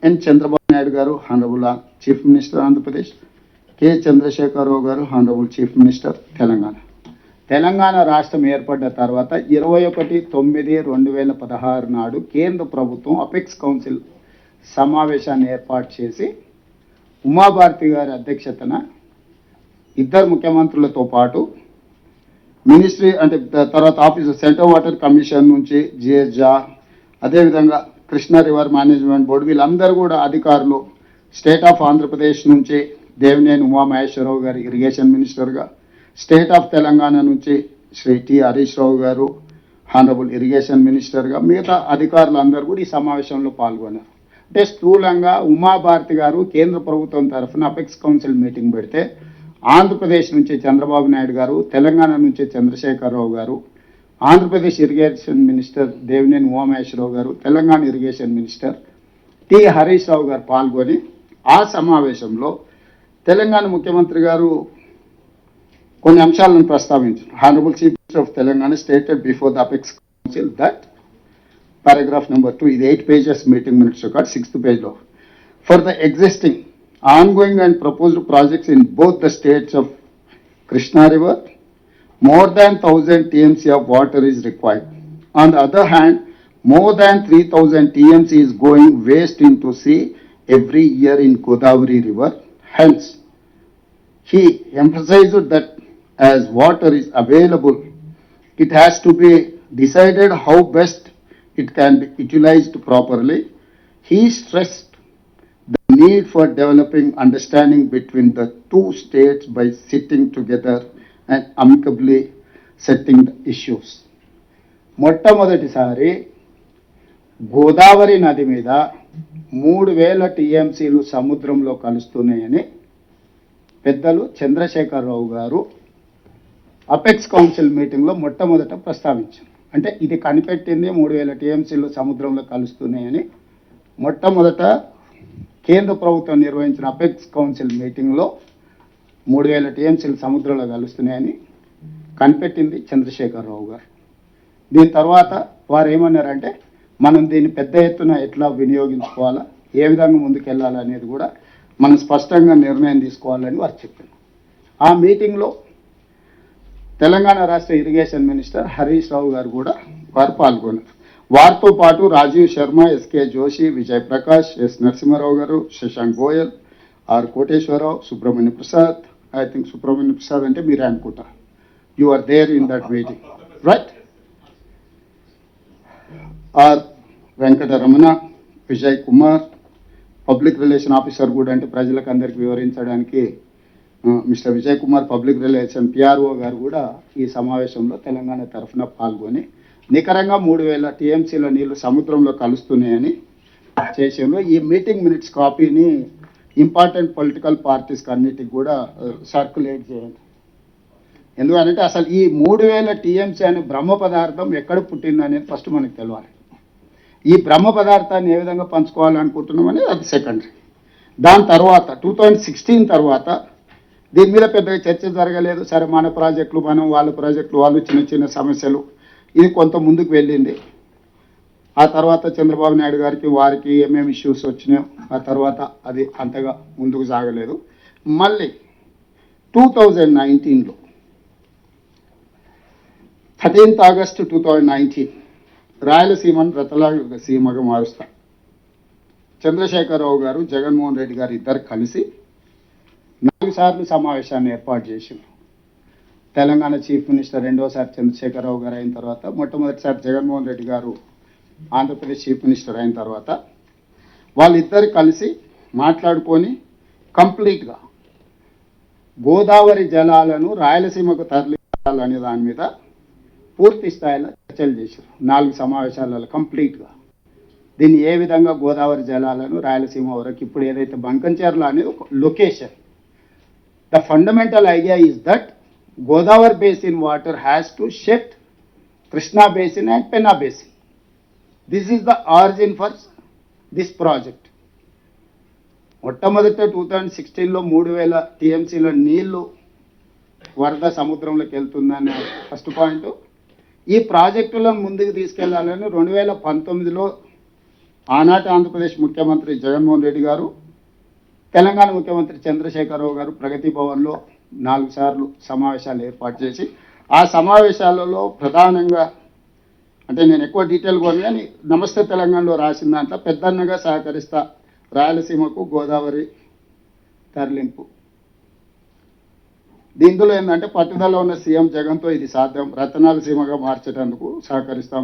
ఎన్ Chandrababu Naidu garu honourable chief minister Andhra Pradesh, K Chandrasekhar Rao garu honourable chief minister Telangana. Telangana రాష్ట్రం ఏర్పడ్డ తర్వాత 21/9/2016 నాడు కేంద్ర ప్రభుత్వం అపెక్స్ కౌన్సిల్ సమావేశాన్ని ఏర్పాటు చేసి ఉమాభారతి గారి అధ్యక్షతన ఇద్దరు ముఖ్యమంత్రులతో పాటు మినిస్ట్రీ అంటే తర్వాత ఆఫీసు సెంట్రల్ వాటర్ కమిషన్ నుంచి జిఎస్జా, అదేవిధంగా కృష్ణా రివర్ మేనేజ్మెంట్ బోర్డు, వీళ్ళందరూ కూడా అధికారులు, స్టేట్ ఆఫ్ ఆంధ్రప్రదేశ్ నుంచి దేవినేని ఉమామహేశ్వరరావు గారు ఇరిగేషన్ మినిస్టర్గా, స్టేట్ ఆఫ్ తెలంగాణ నుంచి శ్రీ టి హరీష్ రావు గారు హానరబుల్ ఇరిగేషన్ మినిస్టర్గా, మిగతా అధికారులు అందరూ కూడా ఈ సమావేశంలో పాల్గొన్నారు. అంటే స్థూలంగా ఉమాభారతి గారు కేంద్ర ప్రభుత్వం తరఫున అపెక్స్ కౌన్సిల్ మీటింగ్ పెడితే ఆంధ్రప్రదేశ్ నుంచి చంద్రబాబు నాయుడు గారు, తెలంగాణ నుంచి Chandrasekhar Rao garu, Andhra Pradesh irrigation minister Devineni Umamaheswara Rao garu, Telangana irrigation minister T Harish Rao garu పాల్గొని ఆ సమావేశంలో తెలంగాణ ముఖ్యమంత్రి గారు కొన్ని అంశాలను ప్రస్తావించారు. Honourable chief minister of Telangana stated before the apex council that paragraph number 2 is 8 pages meeting minutes record, 6th page of for the existing ongoing and proposed projects in both the states of Krishna River, more than 1000 TMC of water is required. On the other hand, more than 3000 TMC is going waste into sea every year in Godavari River. Hence, he emphasized that as water is available, it has to be decided how best it can be utilized properly. He stressed the need for developing understanding between the two states by sitting together and amicably setting the issues. మొట్టమొదటిసారి గోదావరి నది మీద 3000 టీఎంసీలు సముద్రంలో కలుస్తున్నాయని పెద్దలు చంద్రశేఖరరావు గారు apex council మీటింగ్లో మొట్టమొదట ప్రస్తావించారు. అంటే ఇది కనిపెట్టింది 3000 టీఎంసీలు సముద్రంలో కలుస్తున్నాయని మొట్టమొదట కేంద్ర ప్రభుత్వం నిర్వహించిన అపెక్స్ కౌన్సిల్ మీటింగ్లో 3000 టీఎంసీలు సముద్రంలో కలుస్తున్నాయని కనిపెట్టింది చంద్రశేఖరరావు గారు. దీని తర్వాత వారు ఏమన్నారంటే మనం దీన్ని పెద్ద ఎత్తున ఎట్లా వినియోగించుకోవాలా, ఏ విధంగా ముందుకెళ్ళాలనేది కూడా మనం స్పష్టంగా నిర్ణయం తీసుకోవాలని వారు చెప్పారు. ఆ మీటింగ్లో తెలంగాణ రాష్ట్ర ఇరిగేషన్ మినిస్టర్ హరీష్ రావు గారు కూడా వారు పాల్గొన్నారు. వారితో పాటు రాజీవ్ శర్మ, ఎస్కే జోషి, విజయ్ ప్రకాష్, ఎస్ నరసింహారావు గారు, Shashank Goyal, R Koteswararao, Subrahmanya Prasad. I think Subrahmanya Prasad అంటే మీరే అనుకుంటా. You are there in that meeting, right? R Venkataramana, Vijay Kumar, public relation officer కూడా, అంటే ప్రజలకు అందరికీ వివరించడానికి mister Vijay Kumar public relation PRO గారు కూడా ఈ సమావేశంలో తెలంగాణ తరఫున పాల్గొని నికరంగా 3000 టీఎంసీల నీళ్లు సముద్రంలో కలుస్తున్నాయని చేసేందుకు ఈ మీటింగ్ మినిట్స్ కాపీని ఇంపార్టెంట్ పొలిటికల్ పార్టీస్కి అన్నిటికి కూడా సర్క్యులేట్ చేయండి. ఎందుకంటే అసలు ఈ 3000 టీఎంసీ అనే బ్రహ్మ పదార్థం ఎక్కడ పుట్టింది అనేది ఫస్ట్ మనకు తెలియాలి. ఈ బ్రహ్మ పదార్థాన్ని ఏ విధంగా పంచుకోవాలనుకుంటున్నాం అనేది అది సెకండరీ. దాని తర్వాత 2016 తర్వాత దీని మీద పెద్దగా చర్చ జరగలేదు. సరే, మన ప్రాజెక్టులు మనం, వాళ్ళ ప్రాజెక్టులు వాళ్ళు, చిన్న చిన్న సమస్యలు, ఇది కొంత ముందుకు వెళ్ళింది. ఆ తర్వాత చంద్రబాబు నాయుడు గారికి వారికి ఏమేమి ఇష్యూస్ వచ్చినాయో ఆ తర్వాత అది అంతగా ముందుకు సాగలేదు. మళ్ళీ 2019లో 13th August 2019 రాయలసీమను రతలాసీమగా మారుస్తా చంద్రశేఖరరావు గారు, జగన్మోహన్ రెడ్డి గారు ఇద్దరు కలిసి 4 సార్లు సమావేశాన్ని ఏర్పాటు చేసింది. తెలంగాణ చీఫ్ మినిస్టర్ రెండోసారి చంద్రశేఖరరావు గారు అయిన తర్వాత, మొట్టమొదటిసారి జగన్మోహన్ రెడ్డి గారు ఆంధ్రప్రదేశ్ చీఫ్ మినిస్టర్ అయిన తర్వాత వాళ్ళిద్దరు కలిసి మాట్లాడుకొని కంప్లీట్గా గోదావరి జలాలను రాయలసీమకు తరలించాలనే దాని మీద పూర్తి స్థాయిలో చర్చలు చేశారు. 4 సమావేశాలలో కంప్లీట్గా దీన్ని ఏ విధంగా గోదావరి జలాలను రాయలసీమ వరకు, ఇప్పుడు ఏదైతే బంకంచెర్ల అనేది ఒక location, the fundamental idea is that Godavari basin water has to shift Krishna basin and Penna basin. This is the origin for this project. మొట్టమొదట 2016లో 3000 టీఎంసీల నీళ్లు వరద సముద్రంలోకి వెళ్తుందనే ఫస్ట్ పాయింట్. ఈ ప్రాజెక్టులను ముందుకు తీసుకెళ్లాలని 2019లో ఆనాటి ఆంధ్రప్రదేశ్ ముఖ్యమంత్రి జగన్మోహన్ రెడ్డి గారు, తెలంగాణ ముఖ్యమంత్రి చంద్రశేఖరరావు గారు ప్రగతి భవన్లో 4 సార్లు సమావేశాలు ఏర్పాటు చేసి, ఆ సమావేశాలలో ప్రధానంగా అంటే నేను ఎక్కువ డీటెయిల్ పోను కానీ నమస్తే తెలంగాణలో రాసిన దాంట్లో పెద్దన్నగా సహకరిస్తా రాయలసీమకు గోదావరి తరలింపు. దీంట్లో ఏంటంటే పట్టుదల ఉన్న సీఎం జగన్తో ఇది సాధ్యం, రతనాల సీమగా మార్చేటందుకు సహకరిస్తాం.